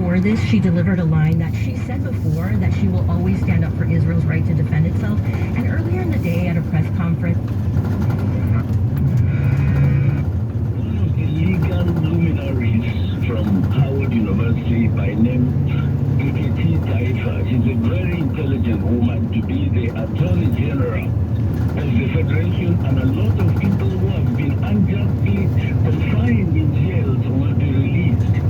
before this, she delivered a line that she said before that she will always stand up for Israel's right to defend itself. And earlier in the day at a press conference, one of the legal luminaries from Howard University by name Ekiti Taifa. She's a very intelligent woman to be the Attorney General of the Federation, and a lot of people who have been unjustly confined in jails will be released.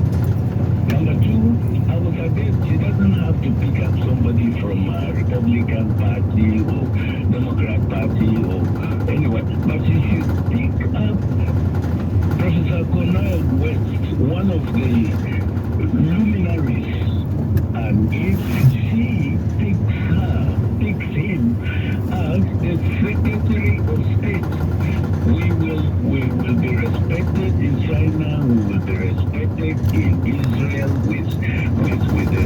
Number two, I was against, she doesn't have to pick up somebody from a Republican Party or Democrat Party or anywhere, but she should pick up Professor Cornel West, one of the luminaries, and if she picks him as the Secretary of State, we will be respected in China, we will be respected in Israel with the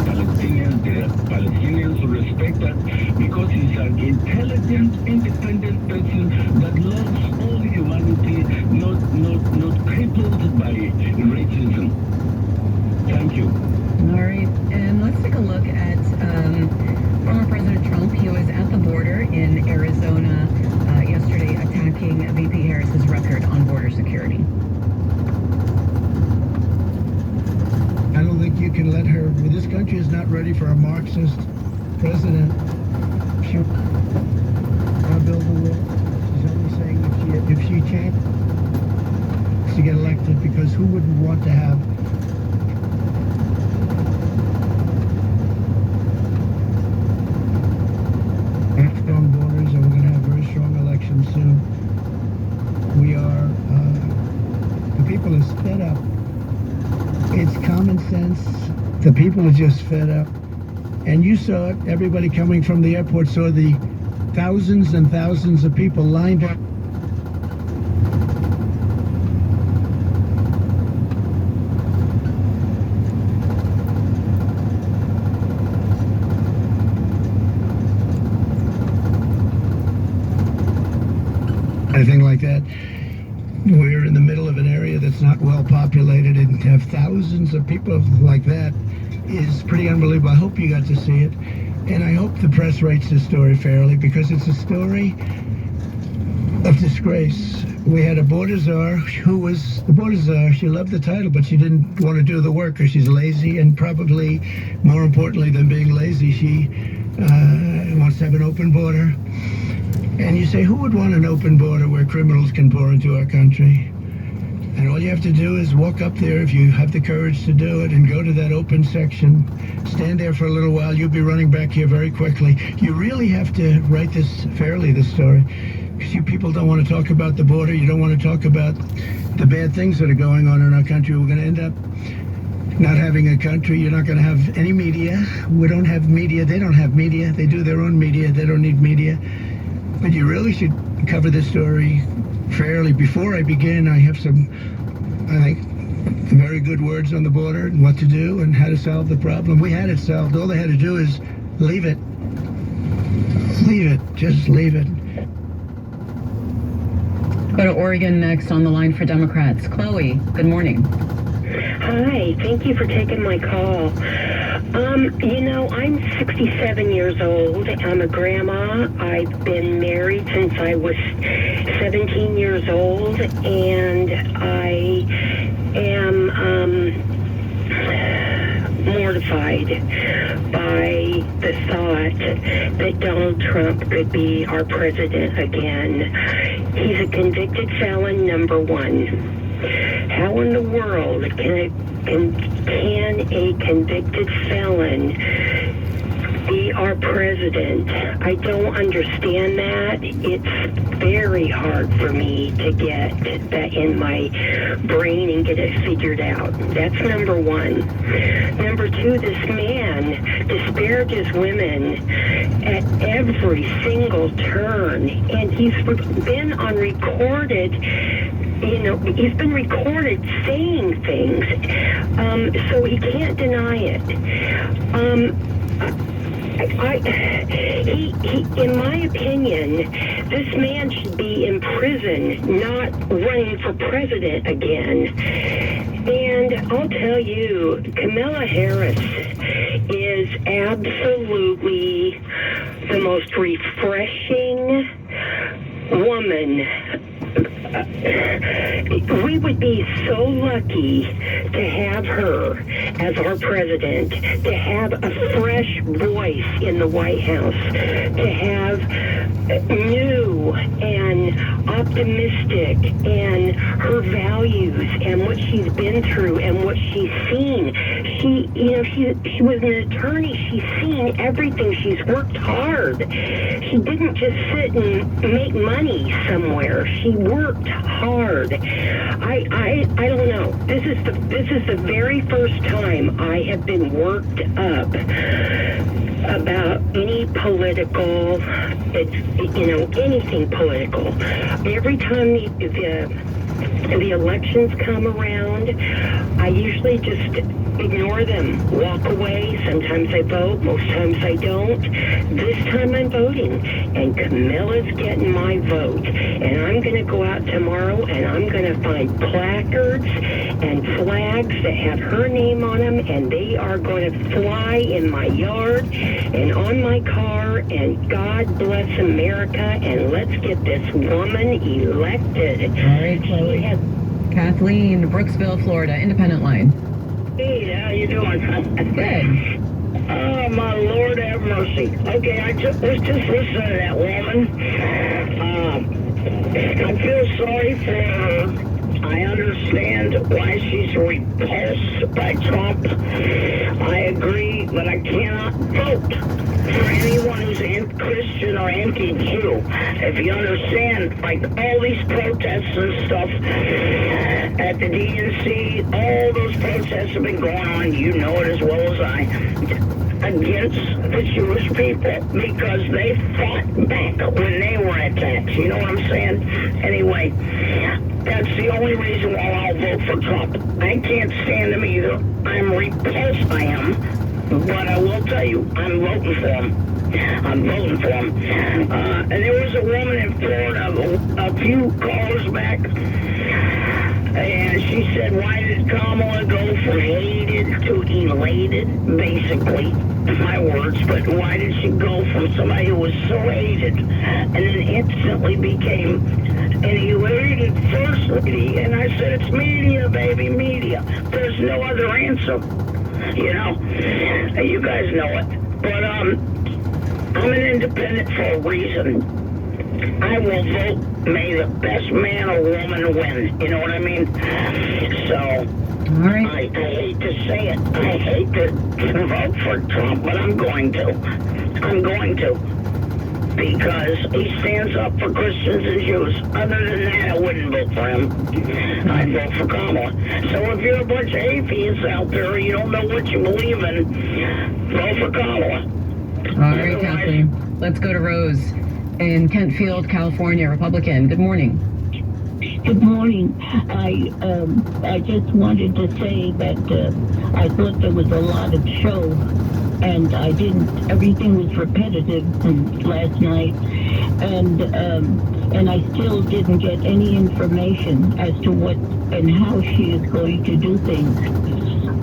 Palestinians. The Palestinians will respect us because he's an intelligent, independent person that loves all humanity, not crippled by racism. Thank you. all right, and let's take a look at former President Trump. He was at the border in Arizona yesterday attacking VP Harris's record on border security. I don't think you can let her. This country is not ready for a Marxist president. She want to build the wall. She's only saying if she changes to get elected, because who wouldn't want to have strong borders, and we're going to have very strong elections soon. We are, the people are fed up. It's common sense. The people are just fed up. And you saw it, everybody coming from the airport saw the thousands and thousands of people lined up. Anything like that. We're in the middle of an area that's not well populated, and to have thousands of people like that is pretty unbelievable. I hope you got to see it, and I hope the press writes the story fairly, because it's a story of disgrace. We had a border czar who was the border czar. She loved the title, but she didn't want to do the work because she's lazy, and probably more importantly than being lazy, she wants to have an open border. And you say, who would want an open border where criminals can pour into our country? And all you have to do is walk up there, if you have the courage to do it, and go to that open section, stand there for a little while. You'll be running back here very quickly. You really have to write this fairly, this story, because you people don't want to talk about the border. You don't want to talk about the bad things that are going on in our country. We're going to end up not having a country. You're not going to have any media. We don't have media. They don't have media. They do their own media. They don't need media. But you really should cover this story fairly. Before I begin, I have some, I think, very good words on the border and what to do and how to solve the problem. We had it solved. All they had to do is leave it. Leave it. Just leave it. Go to Oregon next on the line for Democrats. Chloe, good morning. Hi, thank you for taking my call. You know, I'm 67 years old. I'm a grandma. I've been married since I was 17 years old, and I am mortified by the thought that Donald Trump could be our president again. He's a convicted felon, number one. How in the world can a convicted felon be our president? I don't understand that. It's very hard for me to get that in my brain and get it figured out. That's number one. Number two, this man disparages women at every single turn, and he's been on recorded, he's been recorded saying things, so he can't deny it. In my opinion, this man should be in prison, not running for president again. And I'll tell you, Kamala Harris is absolutely the most refreshing woman. We would be so lucky to have her as our president, to have a fresh voice in the White House, to have new and optimistic and her values and what she's been through and what she's seen. She was an attorney. She's seen everything. She's worked hard. She didn't just sit and make money somewhere. She worked hard. I don't know. This is the very first time I have been worked up about any political, anything political. Every time the elections come around, I usually just ignore them, walk away. Sometimes I vote, most times I don't. This time I'm voting, and Camilla's getting my vote. And I'm going to go out tomorrow, and I'm going to find placards and flags that have her name on them, and they are going to fly in my yard and on my car, and God bless America, and let's get this woman elected. All right, Chloe. Kathleen, Brooksville, Florida, Independent Line. Hey, how you doing? Good. Oh, my Lord have mercy. Okay, I was just listening to that woman. I feel sorry for her. I understand why she's repulsed by Trump. I agree, but I cannot vote for anyone who's Christian or anti-Jew. If you understand, like all these protests and stuff at the DNC, all those protests have been going on, you know it as well as I, against the Jewish people because they fought back when they were attacked. You know what I'm saying? Anyway, that's the only reason why I'll vote for Trump. I can't stand him either. I'm repulsed by him. But I will tell you, I'm voting for him. I'm voting for him. And there was a woman in Florida a few calls back, and she said, why did Kamala go from hated to elated? Basically, my words, but why did she go from somebody who was so hated and then instantly became an elated first lady? And I said, it's media, baby, media. There's no other answer. You know, you guys know it. But I'm an independent for a reason. I will vote. May the best man or woman win. You know what I mean? So, all right. I hate to say it. I hate to vote for Trump, but I'm going to. I'm going to. Because he stands up for Christians and Jews. Other than that, I wouldn't vote for him. I'd vote for Kamala. So if you're a bunch of atheists out there, you don't know what you believe in, vote for Kamala. All right, Kathleen. Let's go to Rose in Kentfield, California, Republican. Good morning. Good morning. I just wanted to say that I thought there was a lot of show, and everything was repetitive last night, and I still didn't get any information as to what and how she is going to do things.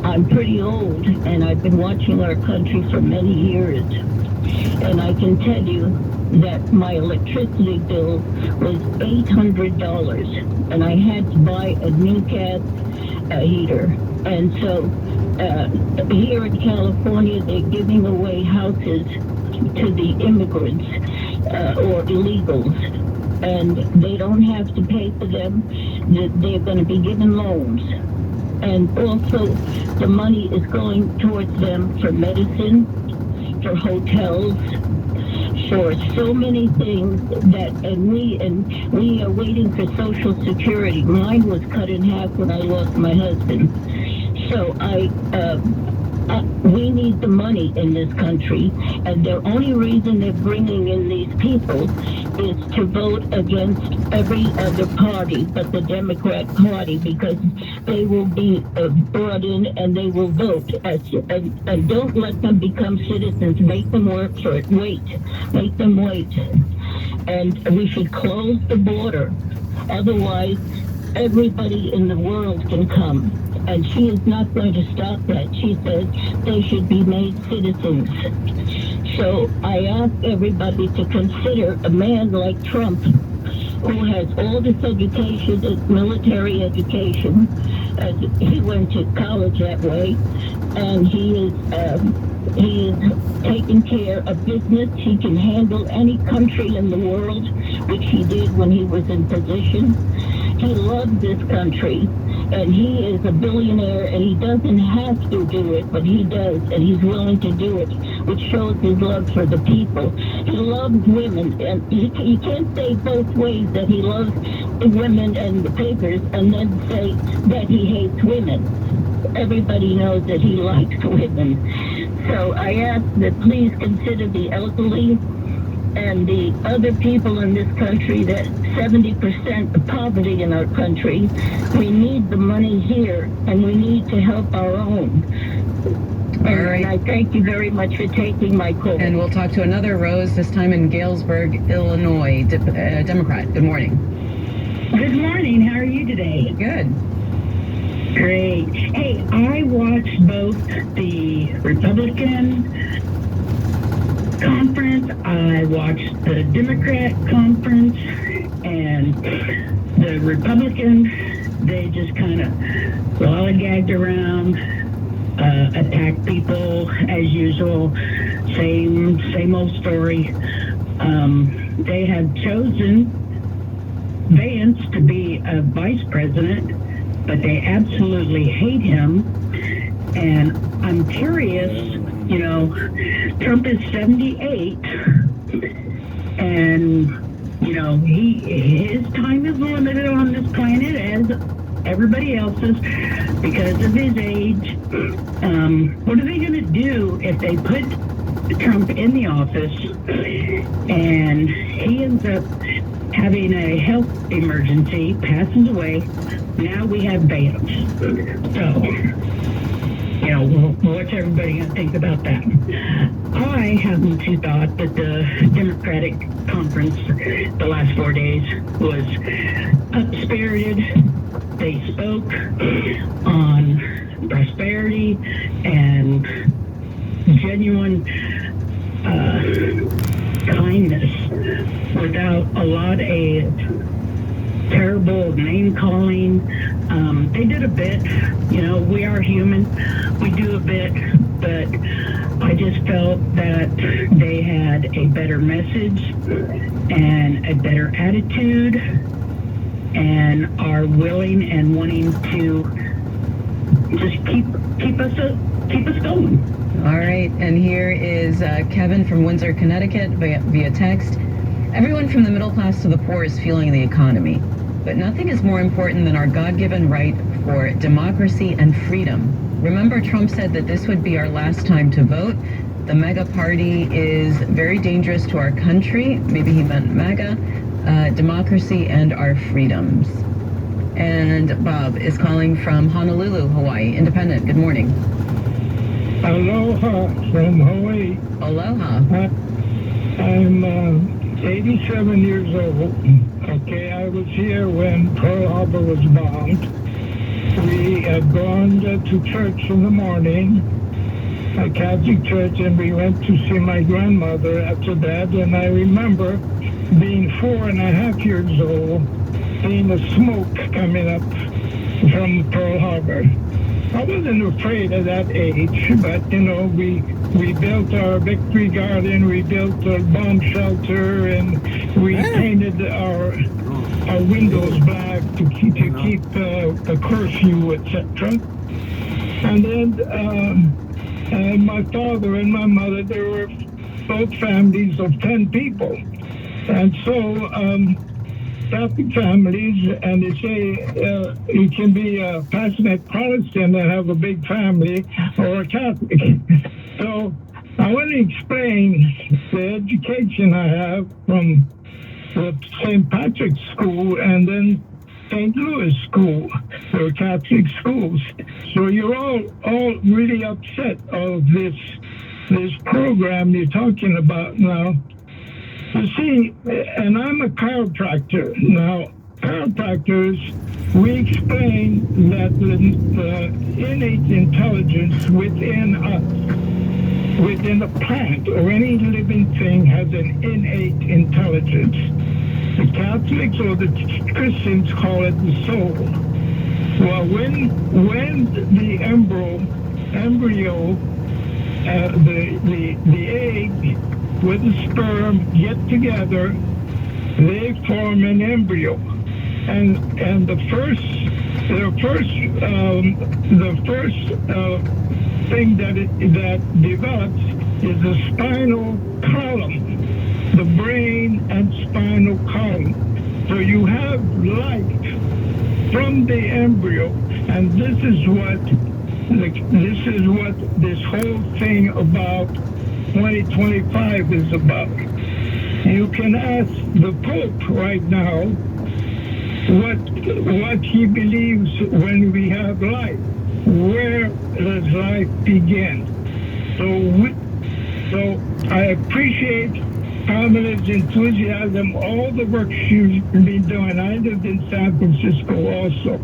I'm pretty old, and I've been watching our country for many years, and I can tell you that my electricity bill was $800, and I had to buy a new gas heater. And so here in California, they're giving away houses to the immigrants or illegals, and they don't have to pay for them. They're going to be given loans. And also, the money is going towards them for medicine, for hotels, for so many things and we are waiting for Social Security. Mine was cut in half when I lost my husband. So we need the money in this country, and the only reason they're bringing in these people is to vote against every other party but the Democrat Party, because they will be brought in and they will vote. And don't let them become citizens. Make them work for it. Make them wait. And we should close the border. Otherwise, everybody in the world can come. and she is not going to stop that. She says they should be made citizens. So I ask everybody to consider a man like Trump, who has all this education, this military education, as he went to college that way, and he is taking care of business. He can handle any country in the world, which he did when he was in position. He loves this country, and he is a billionaire, and he doesn't have to do it, but he does, and he's willing to do it, which shows his love for the people. He loves women, and you can't say both ways, that he loves the women and the papers, and then say that he hates women. Everybody knows that he likes women. So I ask that please consider the elderly and the other people in this country, that 70% of poverty in our country. We need the money here, and we need to help our own. All right. And I thank you very much for taking my call. And we'll talk to another Rose, this time in Galesburg, Illinois, Democrat. Good morning. Good morning. How are you today? Good. Great. Hey, I watched both the Republican conference, I watched the Democrat conference, and the Republicans, they just kind of lollygagged around, attacked people as usual, same old story. They had chosen Vance to be a vice president, but they absolutely hate him. And I'm curious, you know, Trump is 78, and, you know, his time is limited on this planet as everybody else's because of his age. What are they going to do if they put Trump in the office and he ends up having a health emergency, passes away? Now we have Vance. So, you know, what's everybody going to think about that? I happen to thought that the Democratic conference the last 4 days was up-spirited. They spoke on prosperity and genuine kindness without a lot of terrible name-calling. They did a bit, you know, we are human, we do a bit, but I just felt that they had a better message and a better attitude and are willing and wanting to just keep us going. All right, and here is Kevin from Windsor, Connecticut, via text. Everyone from the middle class to the poor is feeling the economy, but nothing is more important than our God-given right for democracy and freedom. Remember, Trump said that this would be our last time to vote. The MAGA party is very dangerous to our country. Maybe he meant MAGA, democracy and our freedoms. And Bob is calling from Honolulu, Hawaii. Independent, good morning. Aloha from Hawaii. Aloha. I'm 87 years old. Okay, I was here when Pearl Harbor was bombed. We had gone to church in the morning, a Catholic church, and we went to see my grandmother after that. And I remember being 4.5 years old, seeing the smoke coming up from Pearl Harbor. I wasn't afraid at that age, but, you know, we built our Victory Garden, we built a bomb shelter, and we painted our windows black to keep the curfew, etc. And then my father and my mother, they were both families of 10 people. And so Catholic families, and they say you can be a passionate Protestant and have a big family, or a Catholic. So I want to explain the education I have from the St. Patrick's School and then St. Louis School, or Catholic schools. So you're all really upset of this program you're talking about now. You see, and I'm a chiropractor. Now, chiropractors we explain that the innate intelligence within us, within a plant or any living thing, has an innate intelligence. The Catholics or the Christians call it the soul. Well, when the embryo, the egg with the sperm get together, they form an embryo, and the first thing that develops is the spinal column, the brain and spinal column. So you have life from the embryo, and this is what this whole thing about 2025 is about. You can ask the Pope right now what he believes when we have life. Where does life begin? So I appreciate Pamela's enthusiasm, all the work she's been doing. I lived in San Francisco also.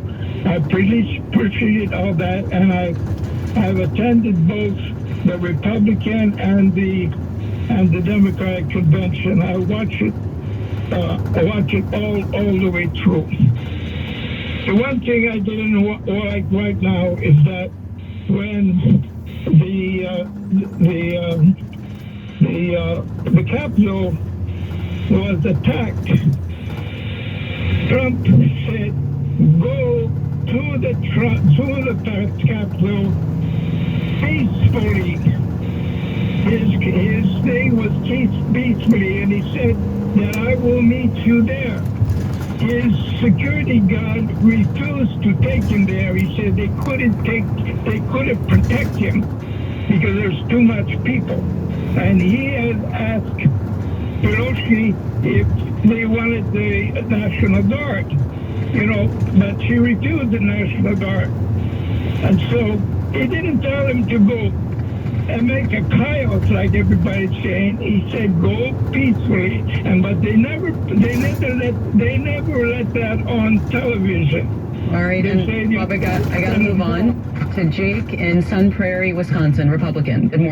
I appreciate all that, and I've attended both the Republican and the Democratic convention. I watch it all the way through. The one thing I didn't like right now is that when the Capitol was attacked, Trump said, "Go to the Capitol peacefully." His thing was peacefully, and he said that I will meet you there. His security guard refused to take him there. He said they couldn't protect him because there's too much people. And he has asked Pelosi if they wanted the National Guard, but she refused the National Guard. And so he didn't tell him to go and make a chaos like everybody's saying. He said go peacefully, but they never let that on television. All right, and Bob, I got to move on to Jake in Sun Prairie, Wisconsin, Republican. Good morning.